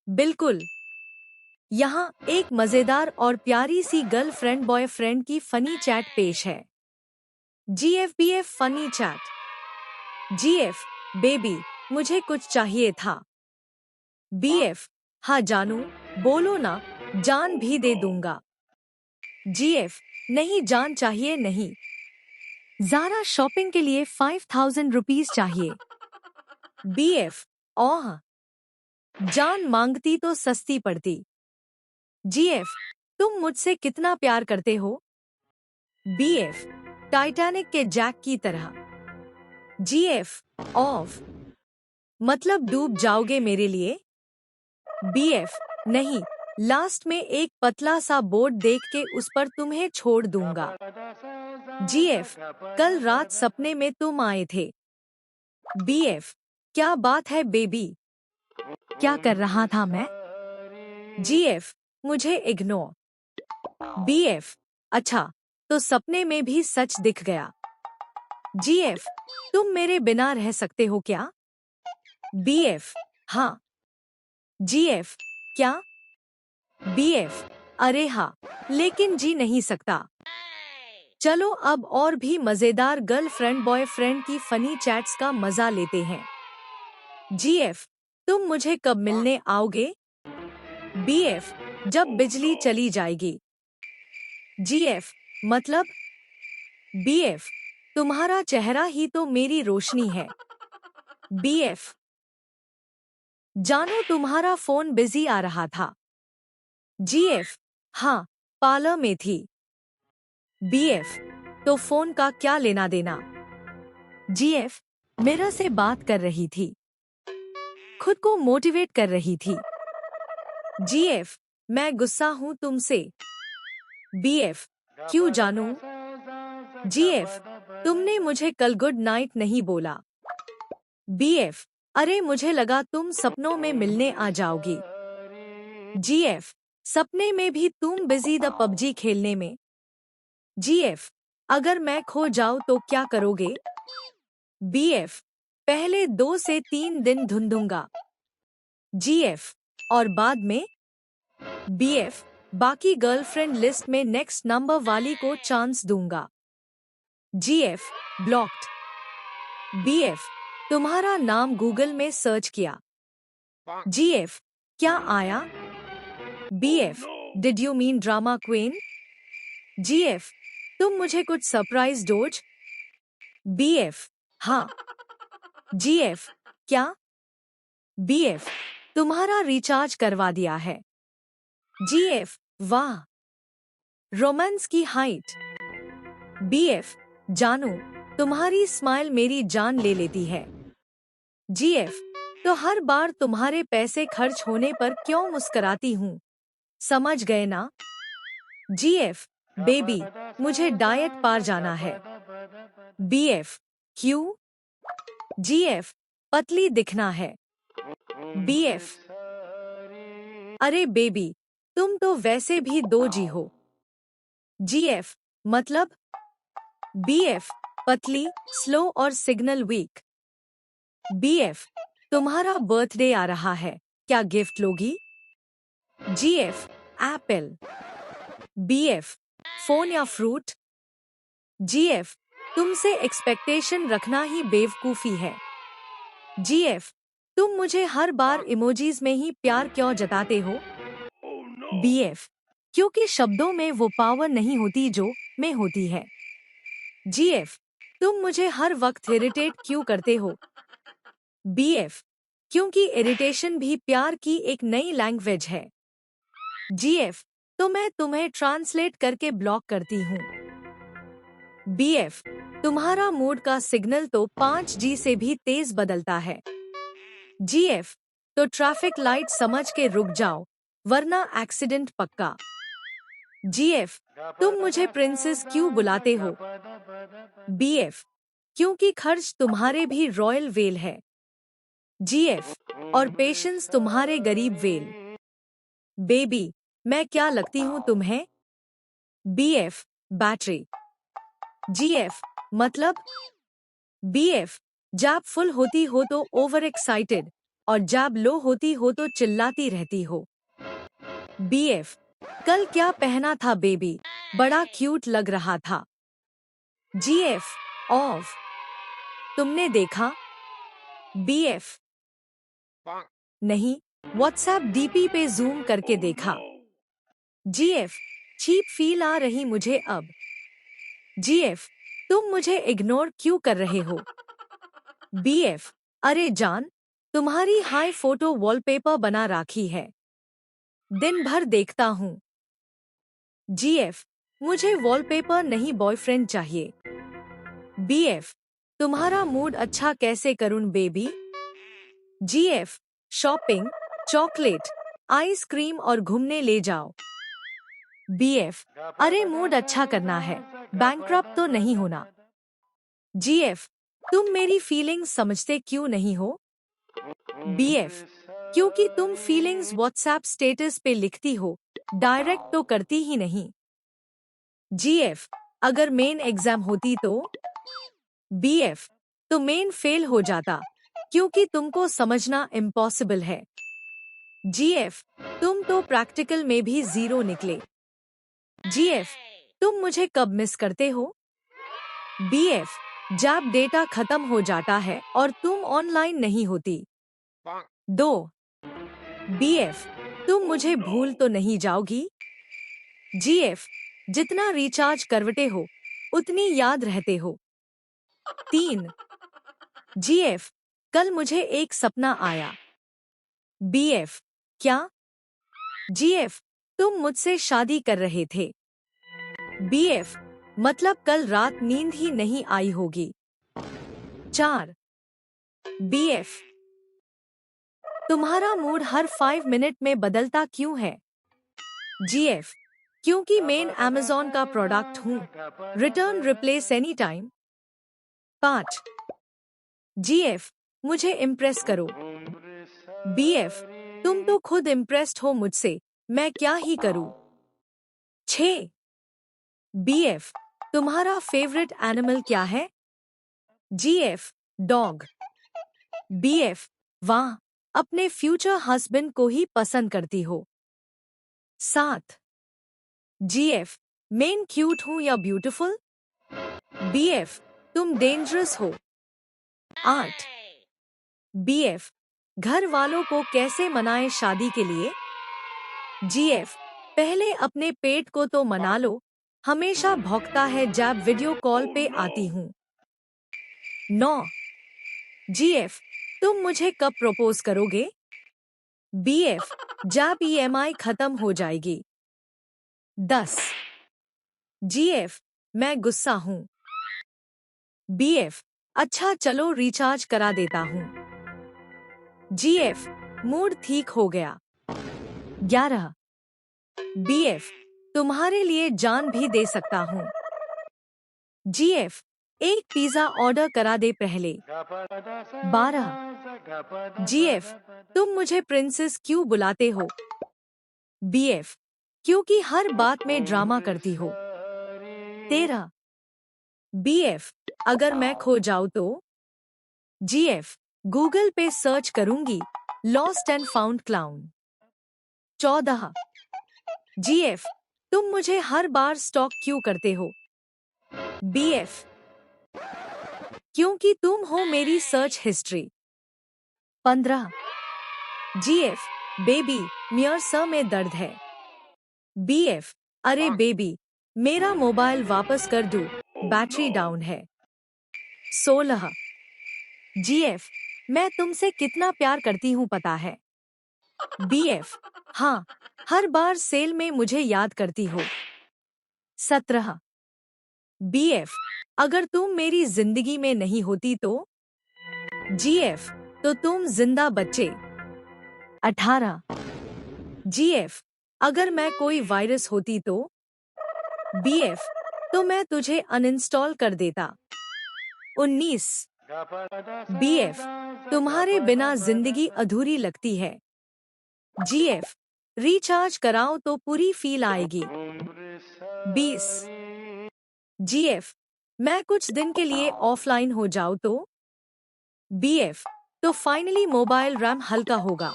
बिल्कुल। यहाँ एक मजेदार और प्यारी सी गर्लफ्रेंड बॉयफ्रेंड की फनी चैट पेश है। GFBF funny chat. GF, baby, मुझे कुछ चाहिए था। BF, हाँ जानू, बोलो ना, जान भी दे दूंगा। GF, नहीं जान चाहिए नहीं। ज़ारा शॉपिंग के लिए 5000 रुपीज चाहिए। BF, ओह, जान मांगती तो सस्ती पड़ती। GF, तुम मुझसे कितना प्यार करते हो। BF, टाइटैनिक के जैक की तरह। GF, ऑफ, मतलब डूब जाओगे मेरे लिए। BF, नहीं, लास्ट में एक पतला सा बोर्ड देख के उस पर तुम्हें छोड़ दूंगा। GF, कल रात सपने में तुम आए थे। BF, क्या बात है बेबी, क्या कर रहा था मैं। GF, मुझे इग्नोर। BF, अच्छा, तो सपने में भी सच दिख गया। GF, तुम मेरे बिना रह सकते हो क्या। BF, हाँ। GF, क्या। BF, अरे हाँ, लेकिन जी नहीं सकता। चलो अब और भी मजेदार गर्लफ्रेंड बॉयफ्रेंड की फनी चैट्स का मजा लेते हैं। GF, तुम मुझे कब मिलने आओगे। BF, जब बिजली चली जाएगी। GF, मतलब। BF, तुम्हारा चेहरा ही तो मेरी रोशनी है। BF, जानो तुम्हारा फोन बिजी आ रहा था। GF, हाँ, पार्लर में थी। BF, तो फोन का क्या लेना देना। GF, मेरा से बात कर रही थी, खुद को मोटिवेट कर रही थी। GF, मैं गुस्सा हूँ तुमसे। BF, क्यों जानू। GF, तुमने मुझे कल गुड नाइट नहीं बोला। BF, अरे मुझे लगा तुम सपनों में मिलने आ जाओगी। GF, सपने में भी तुम बिजी द पबजी खेलने में। GF, अगर मैं खो जाऊँ तो क्या करोगे। BF, पहले 2 से 3 दिन ढूंढूंगा। GF, और बाद में। BF, बाकी गर्लफ्रेंड लिस्ट में नेक्स्ट नंबर वाली को चांस दूंगा। GF, blocked. BF, तुम्हारा नाम गूगल में सर्च किया। GF, क्या आया। BF, did you mean drama queen. GF, तुम मुझे कुछ सरप्राइज दोज। BF, हाँ। GF, क्या। BF, तुम्हारा रिचार्ज करवा दिया है। GF, वाह, रोमांस की हाइट। BF, जानू, तुम्हारी स्माइल मेरी जान ले लेती है। GF, तो हर बार तुम्हारे पैसे खर्च होने पर क्यों मुस्कुराती हूँ, समझ गए ना। GF, बेबी, मुझे डाइट पार जाना है। BF, क्यों। GF, पतली दिखना है। BF, अरे बेबी, तुम तो वैसे भी 2G हो। GF, मतलब। BF, पतली, स्लो और सिग्नल वीक। BF, तुम्हारा बर्थडे आ रहा है, क्या गिफ्ट लोगी। GF, Apple. BF, फोन या फ्रूट। GF, तुमसे एक्सपेक्टेशन रखना ही बेवकूफी है। GF, तुम मुझे हर बार इमोजीज में ही प्यार क्यों जताते हो। BF, क्योंकि शब्दों में वो पावर नहीं होती जो में होती है। GF, तुम मुझे हर वक्त इरिटेट क्यों करते हो। BF, क्योंकि इरिटेशन भी प्यार की एक नई लैंग्वेज है। GF, तो मैं तुम्हें ट्रांसलेट करके ब्लॉक करती हूँ। BF, तुम्हारा मूड का सिग्नल तो 5G से भी तेज बदलता है। GF, तो ट्रैफिक लाइट समझ के रुक जाओ, वरना एक्सीडेंट पक्का। GF, तुम मुझे प्रिंसेस क्यों बुलाते हो। BF, क्योंकि खर्च तुम्हारे भी रॉयल वेल है। GF, और पेशेंस तुम्हारे गरीब वेल। बेबी, मैं क्या लगती हूँ तुम्हें। BF, battery. GF, मतलब। BF, जब फुल होती हो तो ओवर एक्साइटेड और जब लो होती हो तो चिल्लाती रहती हो। BF, कल क्या पहना था बेबी, बड़ा क्यूट लग रहा था। GF, ऑफ, तुमने देखा? BF, नहीं, व्हाट्सएप DP पे जूम करके देखा। GF, चीप फील आ रही मुझे अब। GF, तुम मुझे इग्नोर क्यों कर रहे हो? BF, अरे जान, तुम्हारी हाई फोटो वॉलपेपर बना राखी है, दिन भर देखता हूँ। GF, मुझे वॉलपेपर नहीं बॉयफ्रेंड चाहिए। BF, तुम्हारा मूड अच्छा कैसे करूं baby? GF, shopping, chocolate, ice cream और घूमने ले जाओ। BF, अरे मूड अच्छा करना है, बैंकक्रप्ट तो नहीं होना। GF, तुम मेरी फीलिंग्स समझते क्यों नहीं हो? BF, क्योंकि तुम फीलिंग्स व्हाट्सएप स्टेटस पे लिखती हो, डायरेक्ट तो करती ही नहीं। GF, अगर मेन एग्जाम होती तो? BF, तो मेन फेल हो जाता, क्योंकि तुमको समझना इम्पॉसिबल है। GF, तुम तो प्रैक्टिकल में भी 0 निकले। GF, तुम मुझे कब मिस करते हो? BF, जब डेटा खत्म हो जाता है और तुम ऑनलाइन नहीं होती। 2. BF, तुम मुझे भूल तो नहीं जाओगी? GF, जितना रिचार्ज करवटे हो, उतनी याद रहते हो। 3. GF, कल मुझे एक सपना आया। BF, क्या? GF, तुम मुझसे शादी कर रहे थे। BF, मतलब कल रात नींद ही नहीं आई होगी। 4. BF, तुम्हारा मूड हर 5 मिनट में बदलता क्यों है? GF, क्योंकि मैं Amazon का प्रोडक्ट हूँ, return replace any time. 5. GF, मुझे इम्प्रेस करो। BF, तुम तो खुद इम्प्रेस्ड हो मुझसे, मैं क्या ही करूँ? 6. BF, तुम्हारा फेवरेट एनिमल क्या है? GF, dog. BF, वाह, अपने फ्यूचर हस्बैंड को ही पसंद करती हो। 7. GF, मैं क्यूट हूँ या ब्यूटीफुल? BF, तुम डेंजरस हो। 8. BF, घर वालों को कैसे मनाए शादी के लिए? GF, पहले अपने पेट को तो मना लो, हमेशा भौंकता है जब वीडियो कॉल पे आती हूँ। 9. GF, तुम मुझे कब प्रपोज करोगे? BF, जब EMI खत्म हो जाएगी। 10. GF, मैं गुस्सा हूँ। BF, अच्छा चलो रिचार्ज करा देता हूँ। GF, मूड ठीक हो गया। 11. BF, तुम्हारे लिए जान भी दे सकता हूँ। GF, एक पिज्जा ऑर्डर करा दे पहले। 12. GF, तुम मुझे प्रिंसेस क्यों बुलाते हो? BF, क्योंकि हर बात में ड्रामा करती हो। 13. BF, अगर मैं खो जाऊँ तो? GF, गूगल पे सर्च करूंगी, lost and found clown. 14. GF, तुम मुझे हर बार स्टॉक क्यों करते हो? BF, क्योंकि तुम हो मेरी सर्च हिस्ट्री। 15. GF, बेबी, मेरे सर में दर्द है। BF, अरे बेबी, मेरा मोबाइल वापस कर दो, बैटरी डाउन है। 16. GF, मैं तुमसे कितना प्यार करती हूँ पता है? BF, हाँ, हर बार सेल में मुझे याद करती हो। 17. BF, अगर तुम मेरी जिंदगी में नहीं होती तो? GF, तो तुम जिंदा बच्चे। 18. GF, अगर मैं कोई वायरस होती तो? BF, तो मैं तुझे अनइंस्टॉल कर देता। 19. BF, तुम्हारे बिना जिंदगी अधूरी लगती है। GF, रिचार्ज कराओ तो पूरी फील आएगी। 20. GF, मैं कुछ दिन के लिए ऑफलाइन हो जाऊँ तो? BF, तो फाइनली मोबाइल रैम हल्का होगा।